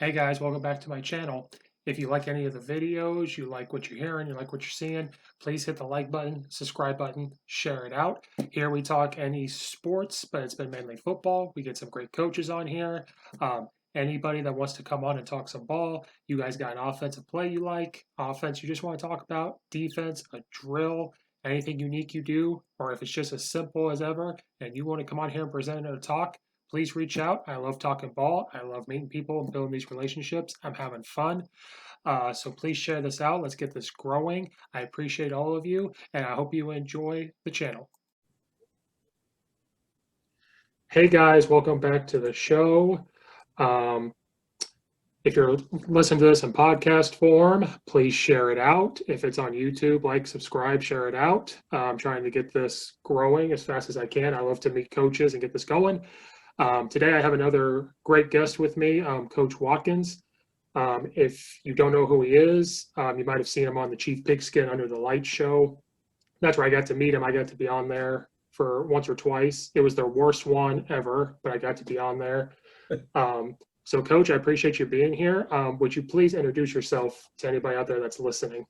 Hey guys, welcome back to my channel. If you like any of the videos, you like what you're hearing, you like what you're seeing, please hit the like button, subscribe button, share it out. Here we talk any sports, but it's been mainly football. We get some great coaches on here. Anybody that wants to come on and talk some ball, you guys got an offensive play you like, offense you just want to talk about, defense, a drill, anything unique you do, or if it's just as simple as ever and you want to come on here and present or talk, please reach out. I love talking ball. I love meeting people and building these relationships. I'm having fun. So please share this out. Let's get this growing. I appreciate all of you, and I hope you enjoy the channel. Hey guys, welcome back to the show. Um, if you're listening to this in podcast form, please share it out. If it's on YouTube, like, subscribe, share it out. I'm trying to get this growing as fast as I can. I love to meet coaches and get this going. Today, I have another great guest with me, Coach Watkins. If you don't know who he is, you might have seen him on the Chief Pigskin Under the Lights show. That's where I got to meet him. I got to be on there for once or twice. It was their worst one ever, but I got to be on there. So, Coach, I appreciate you being here. Would you please introduce yourself to anybody out there that's listening?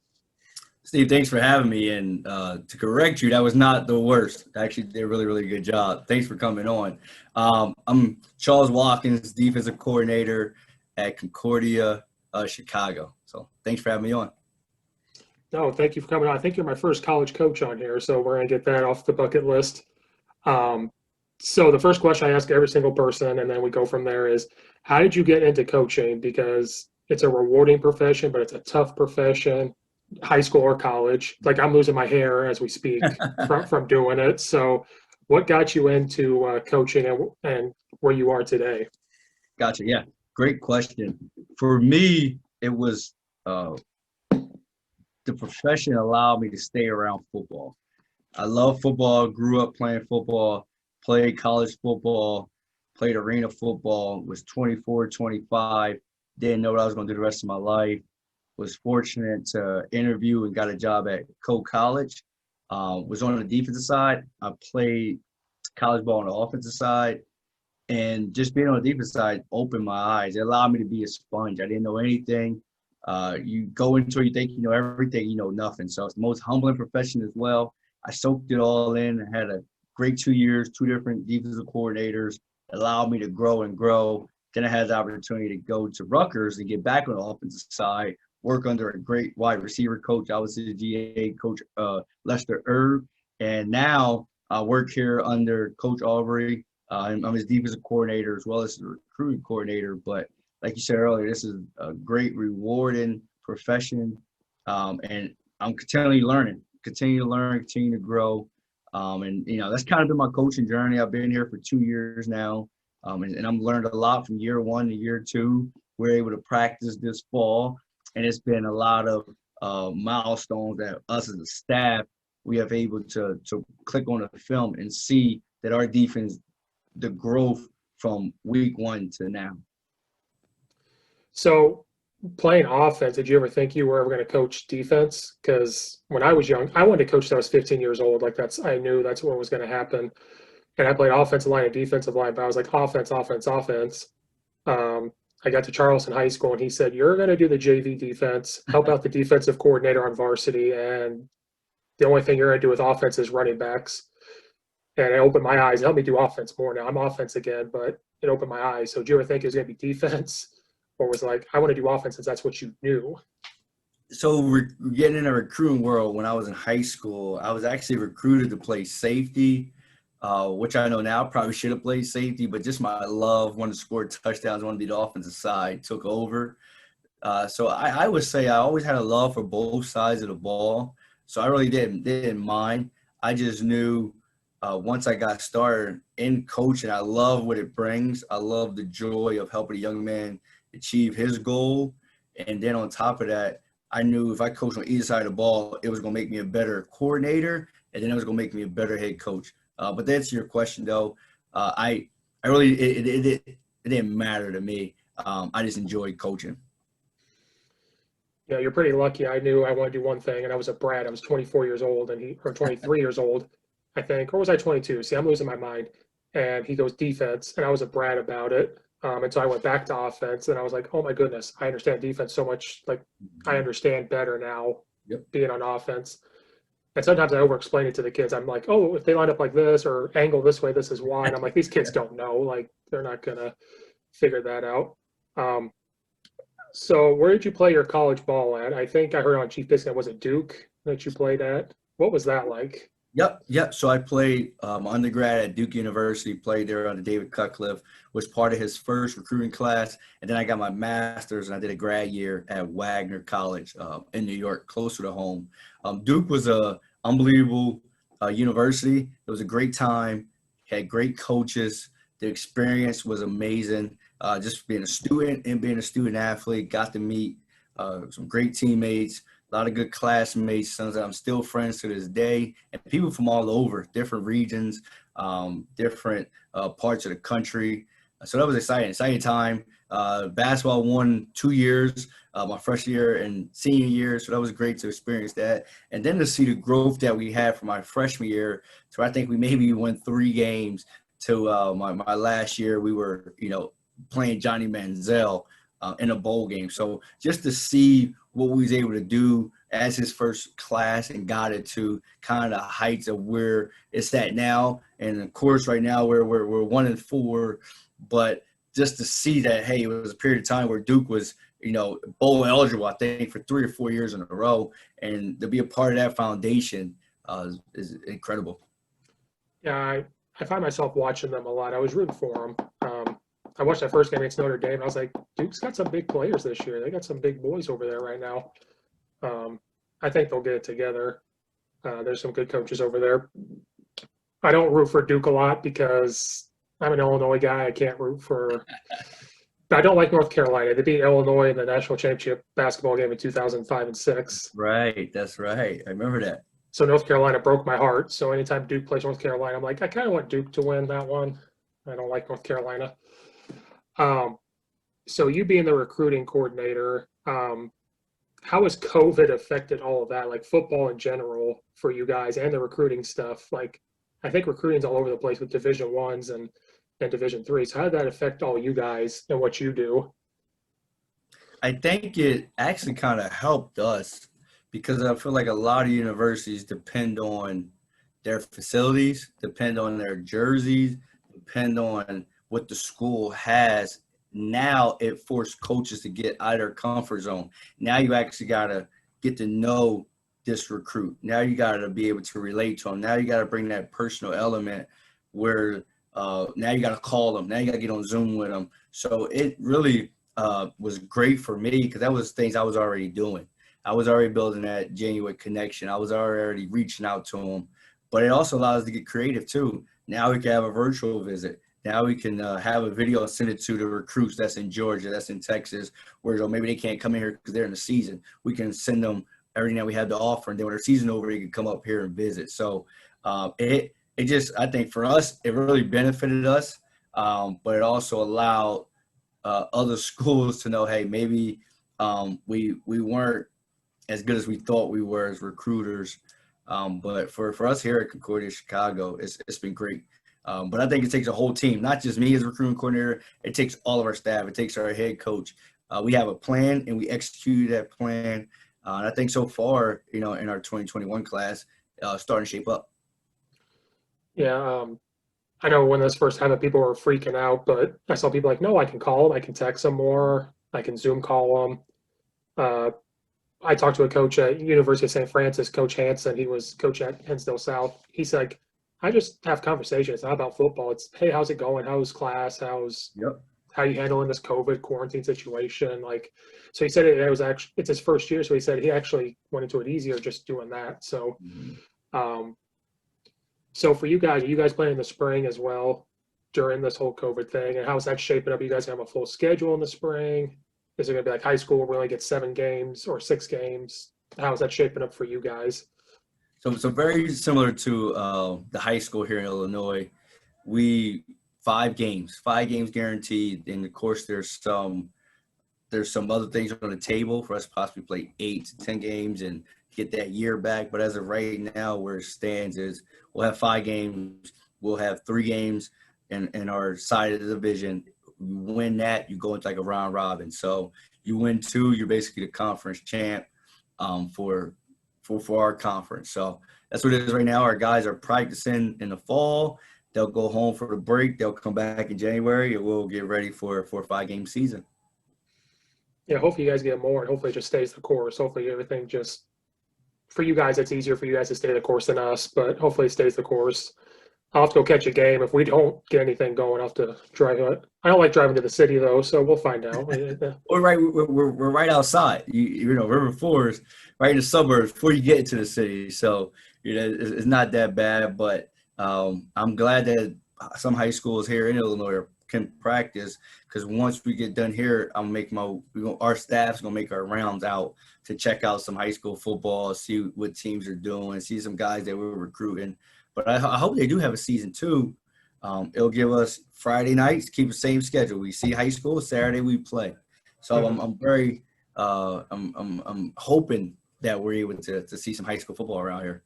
Steve, thanks for having me. And to correct you, that was not the worst. Actually, did a really, really good job. Thanks for coming on. I'm Charles Watkins, defensive coordinator at Concordia, Chicago. So thanks for having me on. No, thank you for coming on. I think you're my first college coach on here, so we're going to get that off the bucket list. So the first question I ask every single person, and then we go from there, is how did you get into coaching? Because it's a rewarding profession, but it's a tough profession, high school or college. Like I'm losing my hair as we speak from doing it. So what got you into coaching and where you are today? Gotcha. Yeah, great question. For me, it was the profession allowed me to stay around football. I love football, grew up playing football, played college football, played arena football, was 24, 25, didn't know what I was going to do the rest of my life. Was fortunate to interview and got a job at Coe College. Was on the defensive side. I played college ball on the offensive side. And just being on the defensive side opened my eyes. It allowed me to be a sponge. I didn't know anything. You go into it, you think you know everything, you know nothing. So it's the most humbling profession as well. I soaked it all in. I had a great 2 years, two different defensive coordinators. It allowed me to grow and grow. Then I had the opportunity to go to Rutgers and get back on the offensive side, work under a great wide receiver coach. I was his GA coach, Lester Erb. And now I work here under Coach Aubrey. I'm his defensive coordinator as well as the recruiting coordinator. But like you said earlier, this is a great, rewarding profession. And I'm continually learning, continue to learn, continue to grow. And, you know, that's kind of been my coaching journey. I've been here for 2 years now. And I've learned a lot from year one to year two. We're able to practice this fall. And it's been a lot of milestones that us as a staff, we have able to click on the film and see that our defense, the growth from week one to now. So playing offense, did you ever think you were ever going to coach defense? Because when I was young, I wanted to coach till I was 15 years old. Like I knew that's what was going to happen. And I played offensive line and defensive line, but I was like offense, offense, offense. I got to Charleston High School, and he said, "You're going to do the JV defense, help out the defensive coordinator on varsity, and the only thing you're going to do with offense is running backs." And it opened my eyes. It helped me do offense more now. I'm offense again, but it opened my eyes. So did you ever think it was going to be defense? Or was like, I want to do offense since that's what you knew? So we're getting in a recruiting world. When I was in high school, I was actually recruited to play safety, which I know now probably should have played safety, but just my love, wanted to score touchdowns, wanted to be the offensive side, took over. So I would say I always had a love for both sides of the ball. So I really didn't mind. I just knew once I got started in coaching, I love what it brings. I love the joy of helping a young man achieve his goal. And then on top of that, I knew if I coached on either side of the ball, it was going to make me a better coordinator, and then it was going to make me a better head coach. But to answer your question, though, I really it didn't matter to me. I just enjoyed coaching. Yeah, you're pretty lucky. I knew I wanted to do one thing, and I was a brat. I was 24 years old, or 23 years old, I think, or was I 22? See, I'm losing my mind. And he goes defense, and I was a brat about it. And so I went back to offense, and I was like, oh my goodness, I understand defense so much. Like, I Mhm. understand better now Yep. being on offense. And sometimes I over explain it to the kids. I'm like, oh, if they line up like this or angle this way, this is why. And I'm like, these kids don't know. Like, they're not going to figure that out. Um, so where did you play your college ball at? I think I heard on Chief Biscuit, was it Duke that you played at? What was that like? Yep. So I played undergrad at Duke University, played there under David Cutcliffe, was part of his first recruiting class. And then I got my master's and I did a grad year at Wagner College in New York, closer to home. Duke was a unbelievable university. It was a great time, had great coaches. The experience was amazing. Just being a student and being a student athlete, got to meet some great teammates, a lot of good classmates, sons that I'm still friends to this day, and people from all over, different regions, different parts of the country. So that was exciting time. Basketball won 2 years, my freshman year and senior year, so that was great to experience that. And then to see the growth that we had from my freshman year, so I think we maybe won 3 games to my last year. We were, playing Johnny Manziel in a bowl game. So just to see what we was able to do as his first class and got it to kind of heights of where it's at now. And of course, right now we're 1-4, but just to see that, hey, it was a period of time where Duke was, bowl eligible, I think, for 3 or 4 years in a row, and to be a part of that foundation is incredible. Yeah, I find myself watching them a lot. I was rooting for them. I watched that first game against Notre Dame. I was like, Duke's got some big players this year. They got some big boys over there right now. Um, I think they'll get it together. There's some good coaches over there. I don't root for Duke a lot because I'm an Illinois guy. I can't root for. I don't like North Carolina. They beat Illinois in the national championship basketball game in 2005 and six. Right, that's right. I remember that. So North Carolina broke my heart. So anytime Duke plays North Carolina, I'm like, I kind of want Duke to win that one. I don't like North Carolina. Um, so you being the recruiting coordinator, how has COVID affected all of that, like football in general for you guys and the recruiting stuff? Like, I think recruiting's all over the place with Division Ones and Division Threes. How did that affect all you guys and what you do? I think it actually kind of helped us because I feel like a lot of universities depend on their facilities, depend on their jerseys, depend on what the school has. Now it forced coaches to get out of their comfort zone. Now you actually got to get to know this recruit. Now you got to be able to relate to them. Now you got to bring that personal element where now you got to call them. Now you got to get on Zoom with them. So it really was great for me because that was things I was already doing. I was already building that genuine connection. I was already reaching out to them, but it also allows us to get creative too. Now we can have a virtual visit. Now we can have a video and send it to the recruits that's in Georgia, that's in Texas, where maybe they can't come in here because they're in the season. We can send them everything that we have to offer, and then when their season over, they can come up here and visit. So it just, I think for us, it really benefited us, but it also allowed other schools to know, hey, maybe we weren't as good as we thought we were as recruiters. But for us here at Concordia Chicago, it's been great. But I think it takes a whole team, not just me as a recruiting coordinator. It takes all of our staff. It takes our head coach. We have a plan, and we executed that plan. And I think so far, in our 2021 class, starting to shape up. Yeah, I know when this first happened, people were freaking out, but I saw people like, no, I can call them, I can text them more, I can Zoom call them. Uh, I talked to a coach at University of St. Francis, Coach Hanson. He was coach at Hinsdale South. He's like, I just have conversations. It's not about football. It's, hey, how's it going? How's class? Yep. How you handling this COVID quarantine situation? Like, so he said it was actually it's his first year, so he said he actually went into it easier just doing that. So, Mhm. um, so for you guys, are you guys playing in the spring as well during this whole COVID thing? And how's that shaping up? You guys have a full schedule in the spring? Is it going to be like high school where we only get 7 games or 6 games? How's that shaping up for you guys? So very similar to the high school here in Illinois. We 5 games guaranteed. And of course, there's some other things on the table for us to possibly play 8 to 10 games and get that year back. But as of right now, where it stands is we'll have 5 games. We'll have 3 games in our side of the division. You win that, you go into like a round robin. So you win 2, you're basically the conference champ for our conference. So that's what it is right now. Our guys are practicing in the fall. They'll go home for the break. They'll come back in January, and we'll get ready for a 5-game season. Yeah, hopefully you guys get more, and hopefully it just stays the course. Hopefully everything just for you guys, it's easier for you guys to stay the course than us, but hopefully it stays the course. I'll have to go catch a game. If we don't get anything going, I'll have to drive it. I don't like driving to the city though, so we'll find out. We're right outside. You know, River Forest, right in the suburbs before you get into the city. So you know, it's not that bad. But I'm glad that some high schools here in Illinois can practice, because once we get done here, our staff's gonna make our rounds out to check out some high school football, see what teams are doing, see some guys that we're recruiting. But I hope they do have a season 2. It'll give us Friday nights, keep the same schedule. We see high school, Saturday we play. So I'm hoping that we're able to see some high school football around here.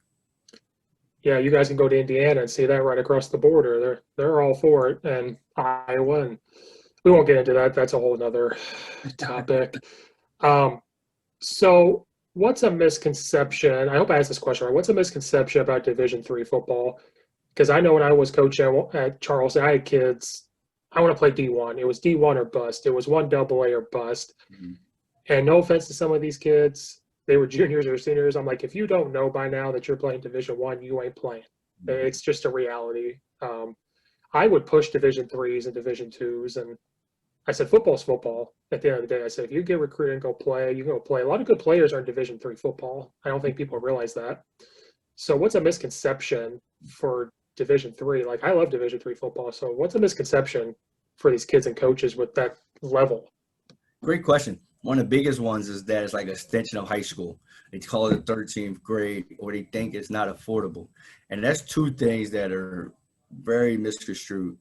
Yeah, you guys can go to Indiana and see that right across the border. They're all for it, and Iowa. And we won't get into that. That's a whole other topic. So what's a misconception? I hope I asked this question right. What's a misconception about Division III football? Because I know when I was coaching at Charleston, I had kids. I want to play D1. It was D1 or bust. It was 1AA or bust. Mm-hmm. And no offense to some of these kids, they were juniors or seniors. I'm like, if you don't know by now that you're playing Division I, you ain't playing. Mm-hmm. It's just a reality. I would push Division IIIs and Division IIs, and I said football's football. At the end of the day, I said if you get recruited and go play, you go play. A lot of good players are in Division III football. I don't think people realize that. So what's a misconception for Division III? Like, I love Division III football. So what's a misconception for these kids and coaches with that level? Great question. One of the biggest ones is that it's like an extension of high school. They call it the 13th grade, or they think it's not affordable. And that's 2 things that are very misconstrued.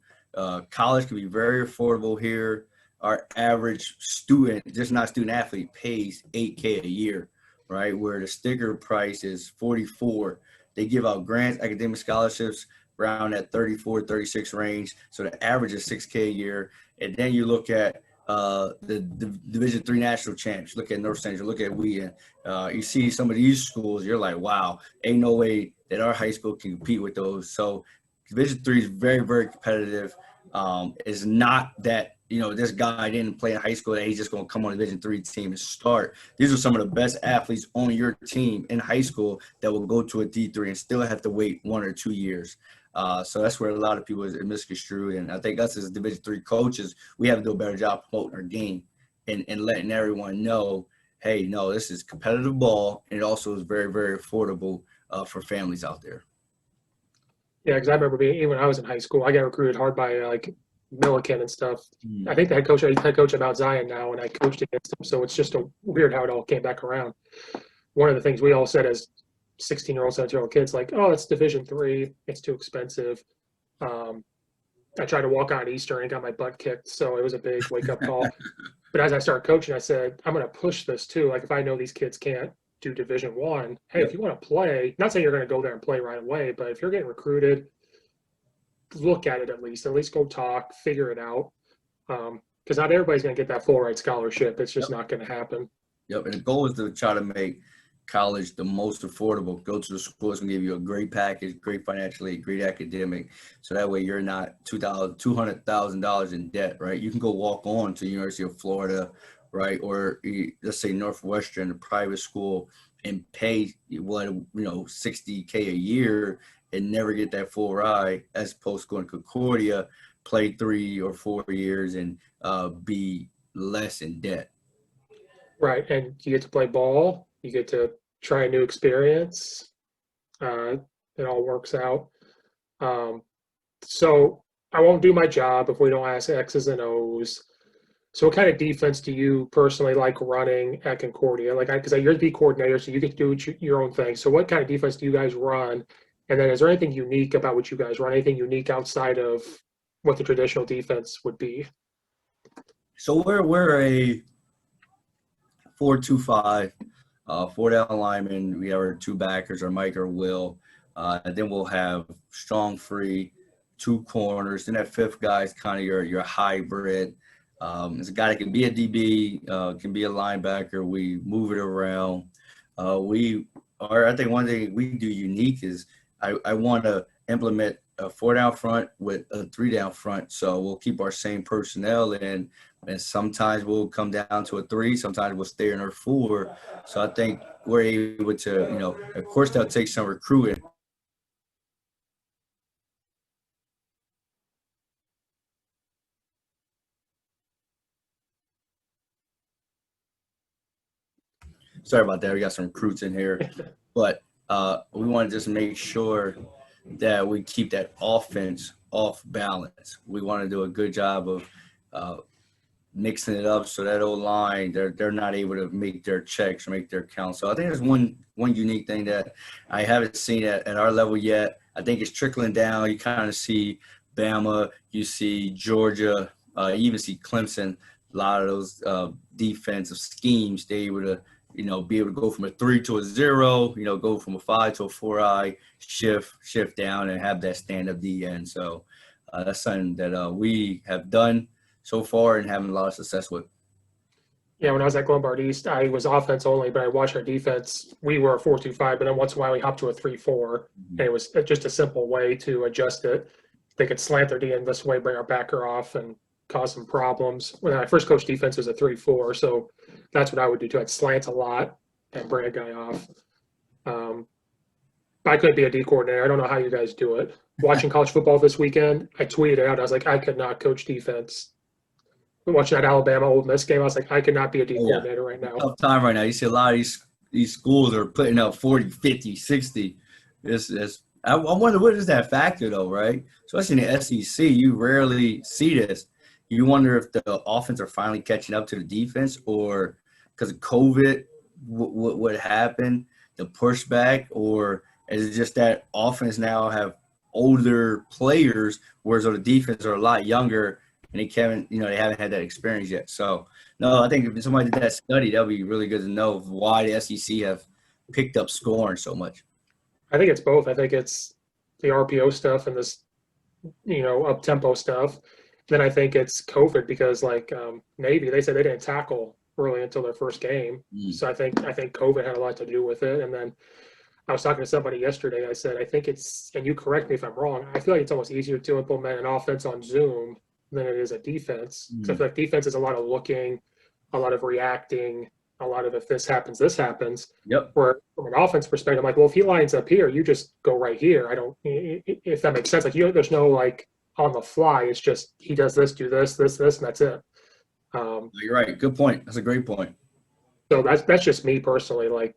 College can be very affordable here. Our average student, just not student athlete, pays $8K a year, right? Where the sticker price is $44. They give out grants, academic scholarships around that 34, 36 range. So the average is $6K a year. And then you look at the Division III national champs. Look at North Central. Look at Wheaton. You see some of these schools, you're like, wow, ain't no way that our high school can compete with those. So Division III is very, very competitive. It's not that, you know, this guy didn't play in high school that he's just going to come on a Division III team and start. These are some of the best athletes on your team in high school that will go to a D3 and still have to wait 1 or 2 years. So that's where a lot of people is misconstrued. And I think us as Division III coaches, we have to do a better job promoting our game and letting everyone know, hey, no, this is competitive ball. And it also is very, very affordable for families out there. Yeah, because I remember even when I was in high school, I got recruited hard by like Milliken and stuff. I think the head coach at Mount Zion now, and I coached against him. So it's just a weird how it all came back around. One of the things we all said as 16-year-old, 17-year-old kids, like, oh, it's Division III, it's too expensive. I tried to walk on Easter and got my butt kicked, so it was a big wake-up call. But as I started coaching, I said, I'm going to push this too. Like, if I know these kids can't do Division I, hey, if you want to play, not saying you're going to go there and play right away, but if you're getting recruited, look at it at least go talk, figure it out. Because not everybody's going to get that full ride scholarship. It's just not going to happen. Yep, and the goal is to try to make college the most affordable. Go to the school that's going to give you a great package, great financially, great academic, so that way you're not $200,000 in debt, right? You can go walk on to the University of Florida, right, or let's say Northwestern, a private school, and pay $60K a year and never get that full ride, as opposed to going to Concordia, play 3 or 4 years and be less in debt. Right, and you get to play ball. You get to try a new experience. It all works out. So I won't do my job if we don't ask X's and O's. So what kind of defense do you personally like running at Concordia? Like, because you're the coordinator, so you get to do your own thing. So what kind of defense do you guys run? And then is there anything unique about what you guys run? Anything unique outside of what the traditional defense would be? So we're a 4-2-5, 4 down linemen. We have our 2 backers, our Mike or Will. And then we'll have strong free, 2 corners. Then that fifth guy is kind of your hybrid. It's a guy that can be a DB, can be a linebacker. We move it around. I think one thing we do unique is I want to implement a 4 down front with a 3 down front. So we'll keep our same personnel in, and sometimes we'll come down to a 3. Sometimes we'll stay in our 4. So I think we're able to, of course, that'll take some recruiting. Sorry about that. We got some recruits in here, but we want to just make sure that we keep that offense off balance. We want to do a good job of mixing it up so that old line they're not able to make their checks or make their counts. So I think there's one unique thing that I haven't seen at our level yet. I think it's trickling down. You kind of see Bama, you see Georgia, you even see Clemson. A lot of those defensive schemes, they able to be able to go from a 3 to a 0, go from a 5 to a 4-eye, shift down and have that stand-up D end. So that's something that we have done so far and having a lot of success with. Yeah, when I was at Lombard East, I was offense only, but I watched our defense. We were a 4-2-5, but then once in a while we hopped to a 3-4, and it was just a simple way to adjust it. They could slant their D end this way, bring our backer off, and cause some problems. When I first coached defense, it was a 3-4, so that's what I would do too. I'd slant a lot and bring a guy off. I could be a D coordinator. I don't know how you guys do it. Watching college football this weekend, I tweeted out, I was like, I could not coach defense. Watching that Alabama Ole Miss game, I was like, I could not be a D coordinator right now. Tough time right now. You see a lot of these schools are putting up 40, 50, 60. I wonder, what is that factor though, right? Especially in the SEC, you rarely see this. You wonder if the offense are finally catching up to the defense, or because of COVID, what happened, the pushback, or is it just that offense now have older players, whereas the defense are a lot younger and they haven't had that experience yet. So no, I think if somebody did that study, that would be really good to know why the SEC have picked up scoring so much. I think it's both. I think it's the RPO stuff and this, up tempo stuff. Then I think it's COVID because Navy, they said they didn't tackle really until their first game. So I think COVID had a lot to do with it. And then I was talking to somebody yesterday. I said, I think it's, and you correct me if I'm wrong, I feel like it's almost easier to implement an offense on Zoom than it is a defense. So I feel like defense is a lot of looking, a lot of reacting, a lot of if this happens, this happens. Yep. Where from an offense perspective, I'm like, well, if he lines up here, you just go right here. I don't, if that makes sense. There's no on the fly. It's just he does this, do this, and that's it. You're right. Good point. That's a great point. So that's just me personally.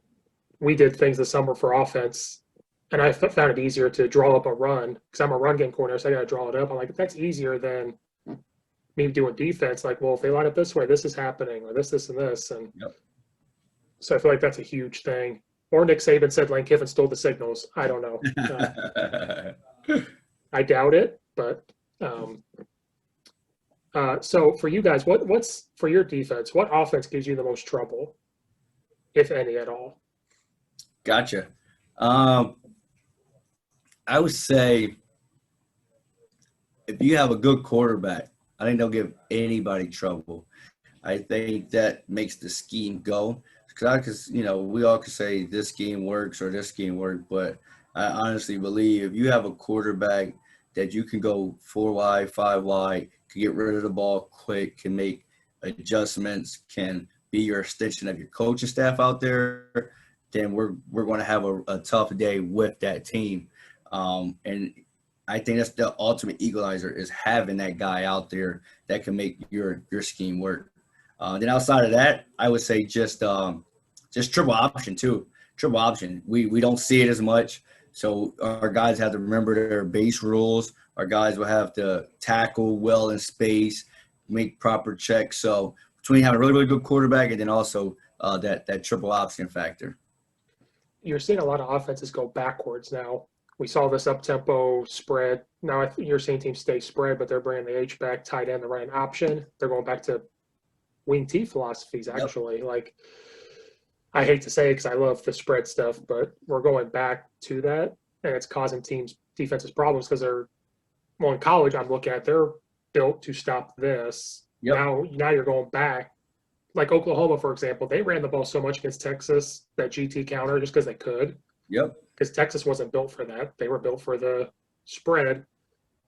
We did things this summer for offense, and I found it easier to draw up a run because I'm a run game coordinator, so I got to draw it up. I'm like, that's easier than me doing defense. Well, if they line up this way, this is happening, or this, and this, and so I feel like that's a huge thing. Or Nick Saban said Lane Kiffin stole the signals. I don't know. I doubt it, but so for you guys, what's for your defense? What offense gives you the most trouble, if any at all? Gotcha. I would say if you have a good quarterback, I think they'll give anybody trouble. I think that makes the scheme go. Because we all could say this scheme works or this scheme works, but I honestly believe if you have a quarterback that you can go 4 wide, 5 wide, can get rid of the ball quick, can make adjustments, can be your extension of your coaching staff out there, then we're going to have a tough day with that team. And I think that's the ultimate equalizer, is having that guy out there that can make your scheme work. Then outside of that, I would say just triple option too. Triple option. We don't see it as much. So our guys have to remember their base rules. Our guys will have to tackle well in space, make proper checks. So between having a really, really good quarterback and then also that triple option factor. You're seeing a lot of offenses go backwards now. We saw this up-tempo spread. Now I think you're seeing teams stay spread, but they're bringing the H-back, tight end, the right option. They're going back to wing T philosophies, actually. Yep. I hate to say it because I love the spread stuff, but we're going back to that, and it's causing teams' defenses problems because well, in college, I'm looking at, they're built to stop this. Yep. Now you're going back. Like Oklahoma, for example, they ran the ball so much against Texas, that GT counter, just because they could, Yep. because Texas wasn't built for that. They were built for the spread.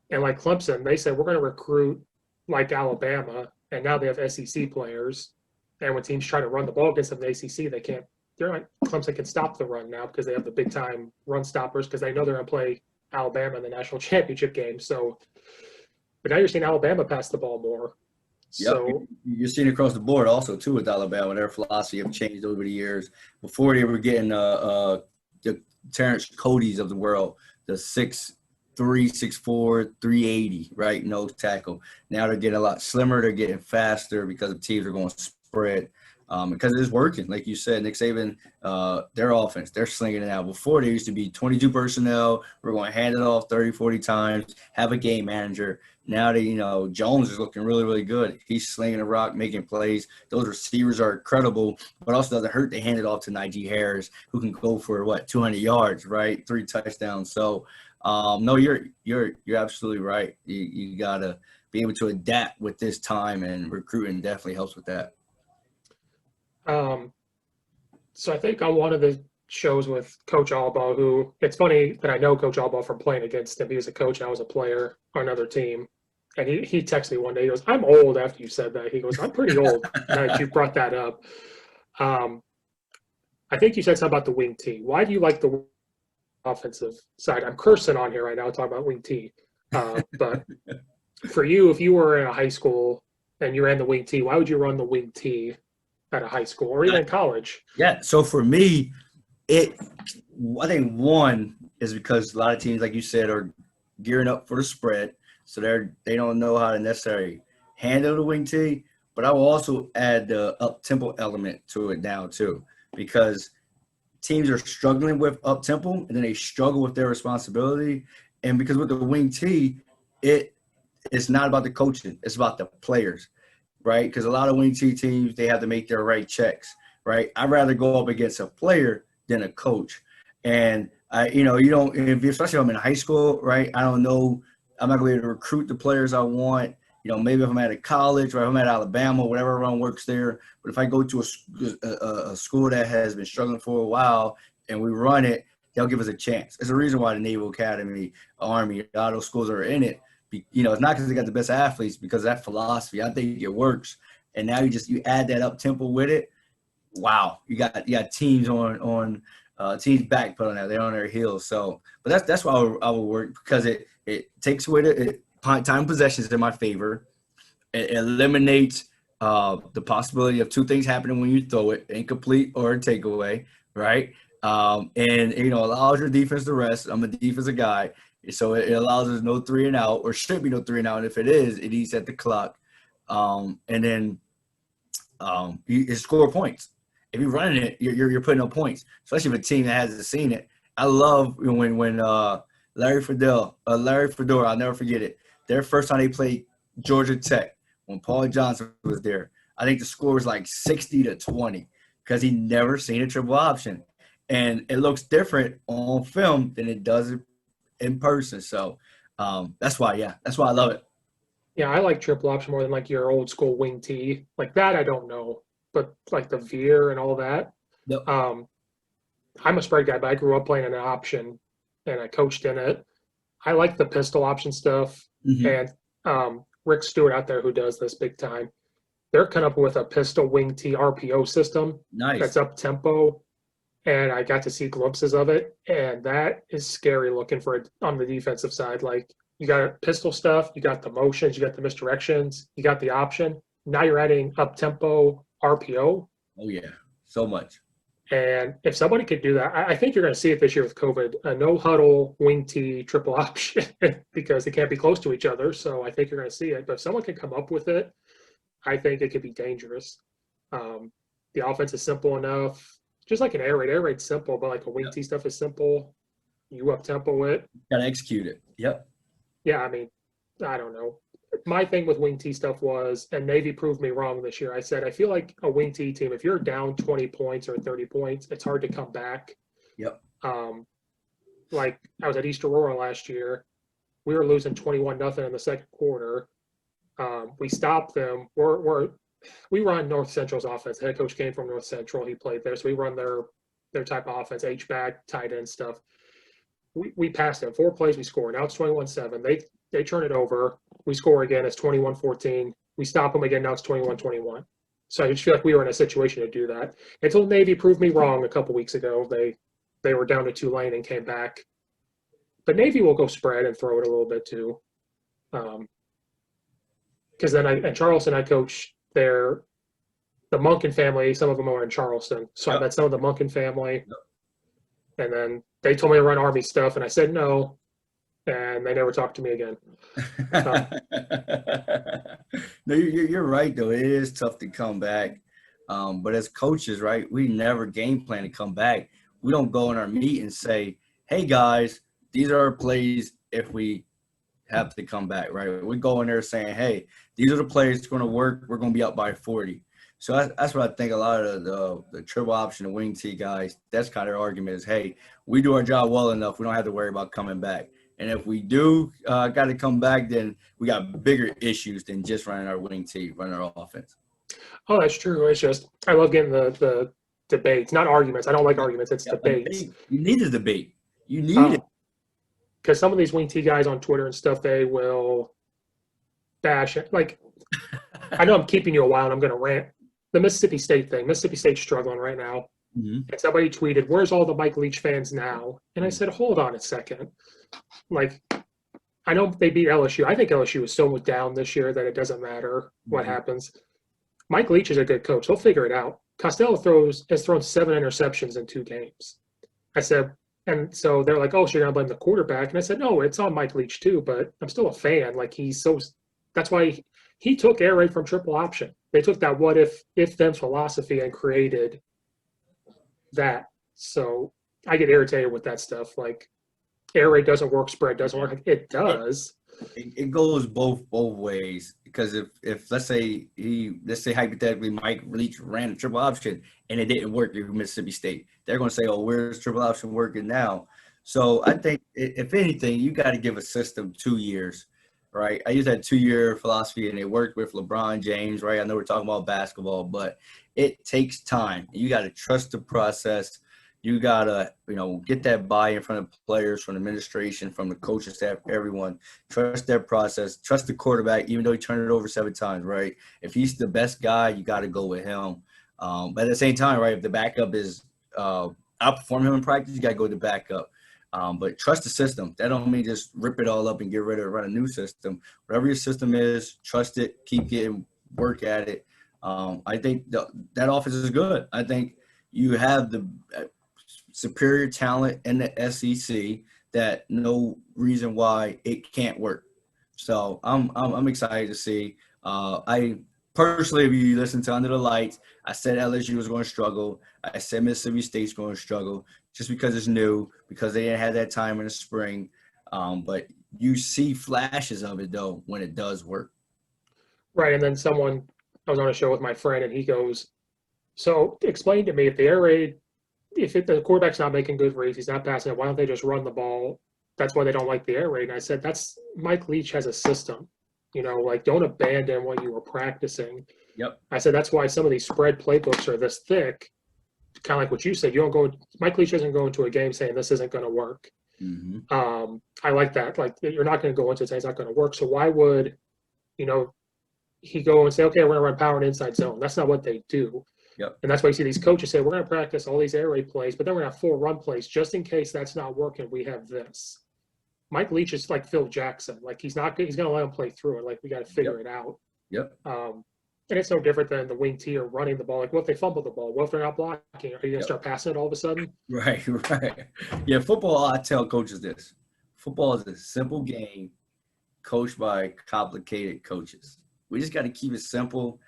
And like Clemson, they said, we're going to recruit like Alabama, and now they have SEC players. And when teams try to run the ball against them in the ACC, they can't. They're not. Clemson can stop the run now because they have the big time run stoppers, because they know they're going to play Alabama in the national championship game. So, but now you're seeing Alabama pass the ball more. Yep. So You're seeing across the board also too with Alabama. Their philosophy have changed over the years. Before they were getting the Terrence Cody's of the world, the 6'3", 6'4", 380, right? Nose tackle. Now they're getting a lot slimmer. They're getting faster because the teams are going to spread. Because it is working. Like you said, Nick Saban, their offense, they're slinging it out. Before, there used to be 22 personnel. We're going to hand it off 30, 40 times, have a game manager. Now that, Jones is looking really, really good. He's slinging the rock, making plays. Those receivers are incredible, but also doesn't hurt to hand it off to Najee Harris, who can go for, 200 yards, right? 3 touchdowns. So, no, you're absolutely right. You got to be able to adapt with this time, and recruiting definitely helps with that. So I think on one of the shows with Coach Albaugh, who, it's funny that I know Coach Albaugh from playing against him. He was a coach and I was a player on another team. And he texted me one day. He goes, I'm old after you said that. He goes, I'm pretty old now that you brought that up. I think you said something about the wing T. Why do you like the offensive side? I'm cursing on here right now talking about wing T. But for you, if you were in a high school and you ran the wing T, why would you run the wing T at a high school or even college? Yeah. So for me, I think one is because a lot of teams, like you said, are gearing up for the spread, so they don't know how to necessarily handle the wing T. But I will also add the up tempo element to it now too, because teams are struggling with up tempo and then they struggle with their responsibility. And because with the wing T, it's not about the coaching, it's about the players, right? Because a lot of wing T teams, they have to make their right checks, right? I'd rather go up against a player than a coach. And you don't, especially if I'm in high school, right? I don't know, I'm not going to be able to recruit the players I want. Maybe if I'm at a college or if I'm at Alabama, whatever everyone works there. But if I go to a school that has been struggling for a while and we run it, they'll give us a chance. There's a reason why the Naval Academy, Army, a lot of those schools are in it. It's not because they got the best athletes, because of that philosophy. I think it works. And now you add that up tempo with it. Wow, you got teams on teams backpedaling now. They're on their heels. So, but that's why I would work, because it takes away time possessions in my favor. It eliminates the possibility of two things happening when you throw it: incomplete or a takeaway, right? And allows your defense to rest. I'm a defensive guy. So it allows us no 3 and out, or should be no 3 and out. And if it is, it eats at the clock. And then you score points. If you're running it, you're putting up points, especially if a team that hasn't seen it. I love when Larry Fedora, I'll never forget it. Their first time they played Georgia Tech, when Paul Johnson was there, I think the score was like 60-20, because he never seen a triple option. And it looks different on film than it does in person. So that's why I love it. Yeah, I like triple option more than like your old school wing T. Like that, I don't know. But like the veer and all that. Yep. I'm a spread guy, but I grew up playing an option and I coached in it. I like the pistol option stuff. Mm-hmm. And Rick Stewart out there, who does this big time, they're coming up with a pistol wing T RPO system. Nice. That's up tempo. And I got to see glimpses of it. And that is scary looking for it on the defensive side. Like, you got pistol stuff, you got the motions, you got the misdirections, you got the option. Now you're adding up tempo RPO. Oh yeah, so much. And if somebody could do that, I think you're going to see it this year with COVID. A no huddle wing T triple option because they can't be close to each other. So I think you're going to see it. But if someone can come up with it, I think it could be dangerous. The offense is simple enough, just like an air raid. Air raid's simple, but like a wing T stuff is simple. You up tempo it. Got to execute it. Yep. Yeah, I mean, I don't know. My thing with wing T stuff was, and Navy proved me wrong this year. I said, I feel like a wing T team, if you're down 20 points or 30 points, it's hard to come back. Yep. Like I was at East Aurora last year. We were losing 21-0 in the second quarter. We stopped them. We run North Central's offense. The head coach came from North Central. He played there, so we run their type of offense, H-back, tight end stuff. We passed them 4 plays. We score. Now it's 21-7. They turn it over. We score again. It's 21-14. We stop them again. Now it's 21-21. So I just feel like we were in a situation to do that. Until Navy proved me wrong a couple weeks ago. They were down to Tulane and came back. But Navy will go spread and throw it a little bit too. Because then at Charleston, I coach the Monken family. Some of them are in Charleston. So I met some of the Monken family. And then they told me to run Army stuff, and I said no. And they never talked to me again. No, you're right, though. It is tough to come back. But as coaches, right, we never game plan to come back. We don't go in our meet and say, hey, guys, these are our plays if we have to come back, right? We go in there saying, hey, these are the plays that's going to work. We're going to be up by 40. So that's what I think a lot of the triple option and wing T guys, that's kind of their argument is, hey, we do our job well enough. We don't have to worry about coming back. And if we do got to come back, then we got bigger issues than just running our wing T, running our offense. Oh, that's true. It's just I love getting the debates, not arguments. I don't like arguments. It's debates. You need a debate. You need it. Because some of these wing T guys on Twitter and stuff, they will bash it. Like, I know I'm keeping you a while and I'm going to rant. The Mississippi State thing. Mississippi State's struggling right now. Mm-hmm. And somebody tweeted, where's all the Mike Leach fans now? And I said, hold on a second. Like, I know they beat LSU. I think LSU is so down this year that it doesn't matter what happens. Mike Leach is a good coach. He'll figure it out. Costello has thrown 7 interceptions in 2 games. I said, and so they're like, oh, so you're going to blame the quarterback. And I said, no, it's on Mike Leach too, but I'm still a fan. Like, that's why he took air raid from triple option. They took that what if then philosophy and created that. So I get irritated with that stuff. Like, air raid doesn't work, spread doesn't work. It does. It goes both ways, because if let's say hypothetically Mike Leach ran a triple option and it didn't work in Mississippi State, they're going to say, oh, where's triple option working now? So I think if anything, you got to give a system 2 years, right? I use that 2-year philosophy, and it worked with LeBron James, right? I know we're talking about basketball, but it takes time. You got to trust the process. You got to, get that buy-in from the players, from the administration, from the coaching staff, everyone. Trust their process. Trust the quarterback, even though he turned it over 7 times, right? If he's the best guy, you got to go with him. But at the same time, right, if the backup is outperforming him in practice, you got to go with the backup. But trust the system. That don't mean just rip it all up and get rid of it, run a new system. Whatever your system is, trust it, keep getting work at it. I think that offense is good. I think you have the superior talent in the SEC that no reason why it can't work. So I'm excited to see. I personally, if you listen to Under the Lights, I said LSU was going to struggle. I said Mississippi State's going to struggle just because it's new, because they didn't have that time in the spring. But you see flashes of it, though, when it does work. Right, and then I was on a show with my friend, and he goes, so explain to me, if the air raid, if the quarterback's not making good reads, he's not passing it, why don't they just run the ball? That's why they don't like the air raid. And I said, Mike Leach has a system. Like, don't abandon what you were practicing. Yep. I said, that's why some of these spread playbooks are this thick. Kind of like what you said. Mike Leach doesn't go into a game saying this isn't going to work. Mm-hmm. I like that. Like, you're not going to go into it saying it's not going to work. So why would, he go and say, okay, we're going to run power and inside zone? That's not what they do. Yep. And that's why you see these coaches say, we're going to practice all these air raid plays, but then we're going to have 4 run plays. Just in case that's not working, we have this. Mike Leach is like Phil Jackson. Like, he's going to let him play through it. Like, we got to figure it out. Yep. And it's no different than the wing T or running the ball. Like, what if they fumble the ball? What if they're not blocking? Are you going to start passing it all of a sudden? Right. Yeah, football, I tell coaches this. Football is a simple game coached by complicated coaches. We just got to keep it simple,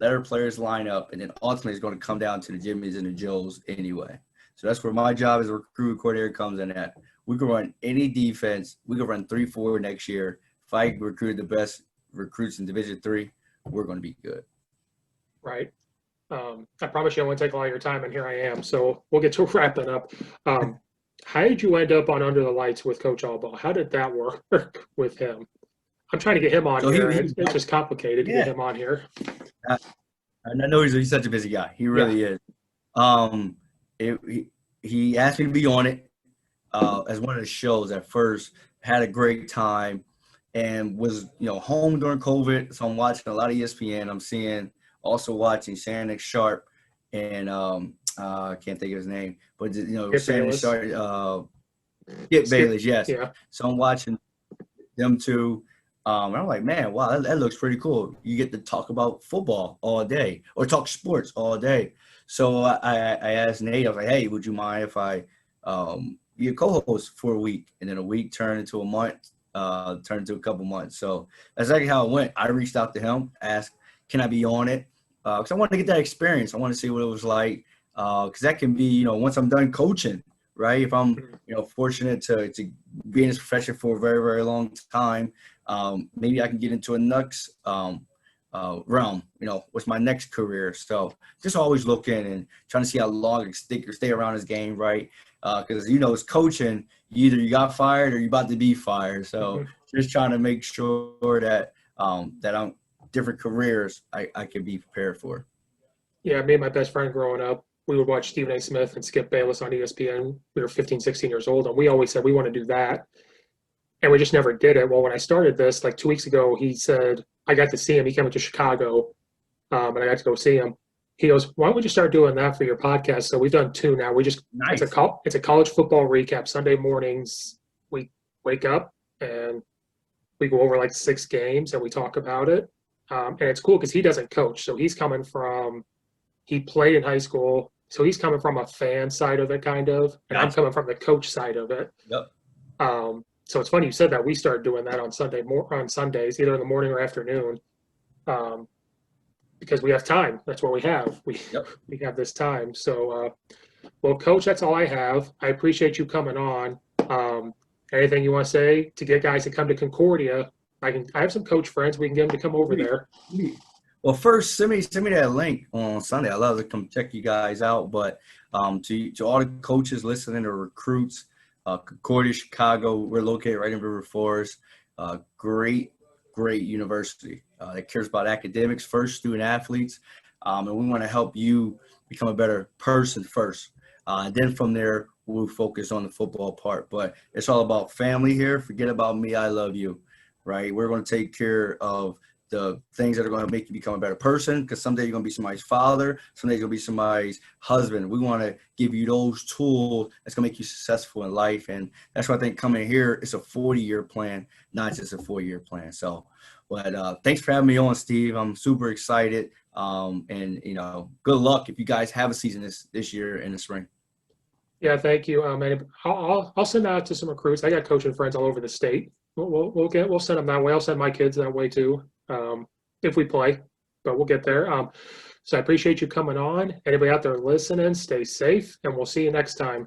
let our players line up, and then ultimately it's going to come down to the Jimmies and the Joes anyway. So that's where my job as a recruit coordinator comes in at. We can run any defense. We can run 3-4 next year. If I recruit the best recruits in Division III, we're going to be good. Right. I promise you I won't take all your time, and here I am. So we'll get to wrapping up. How did you end up on Under the Lights with Coach Allball? How did that work with him? I'm trying to get him on So here, he and it's just complicated to get yeah, him on here. and I know he's such a busy guy. He Yeah, really is. Um, he asked me to be on it as one of the shows at first. Had a great time, and was home during COVID. So I'm watching a lot of ESPN. I'm also watching Shannon Sharp and I can't think of his name, but Skip Shannon Bayless. Sharp, Skip Skip. Bayless, yes. Yeah. So I'm watching them two. And I'm like, man, wow, that looks pretty cool. You get to talk about football all day or talk sports all day. So I asked Nate, I was like, hey, would you mind if I be a co-host for a week? And then a week turned into a month, turned into a couple months. So that's exactly how it went. I reached out to him, asked, can I be on it? Because I wanted to get that experience. I want to see what it was like. Because that can be, once I'm done coaching, right? If I'm, fortunate to be in this profession for a very, very long time, maybe I can get into a next realm, what's my next career. So just always looking and trying to see how long I can stay around this game, right? Because, it's coaching, either you got fired or you're about to be fired. So just trying to make sure that that I'm different careers I can be prepared for. Yeah, me and my best friend growing up, we would watch Stephen A. Smith and Skip Bayless on ESPN. We were 15, 16 years old, and we always said we want to do that. And we just never did it. Well, when I started this, like 2 weeks ago, he said, I got to see him. He came up to Chicago, and I got to go see him. He goes, why don't we just start doing that for your podcast? So we've done two now. Nice. It's a college football recap. Sunday mornings, we wake up and we go over like 6 games and we talk about it. And it's cool because he doesn't coach. So he played in high school. So he's coming from a fan side of it, kind of, and I'm coming from the coach side of it. Yep. So it's funny you said that. We started doing that on Sundays, either in the morning or afternoon, because we have time. That's what we have. We have this time. So, well, Coach, that's all I have. I appreciate you coming on. Anything you want to say to get guys to come to Concordia? I have some coach friends. We can get them to come over there. Well, first, send me that link on Sunday. I'd love to come check you guys out. But to all the coaches listening or recruits, Concordia, Chicago, we're located right in River Forest. Great university that cares about academics first, student athletes. And we want to help you become a better person first. And then from there, we'll focus on the football part. But it's all about family here. Forget about me. I love you, right? We're going to take care of the things that are going to make you become a better person, because someday you're going to be somebody's father, someday you're going to be somebody's husband. We want to give you those tools that's going to make you successful in life. And that's why I think coming here, it's a 40-year plan, not just a 4-year plan. So, but thanks for having me on, Steve. I'm super excited. And, good luck if you guys have a season this year in the spring. Yeah, thank you. And I'll send that out to some recruits. I got coaching friends all over the state. We'll send them that way. I'll send my kids that way too, if we play. But we'll get there. So I appreciate you coming on. Anybody out there listening, stay safe, and we'll see you next time.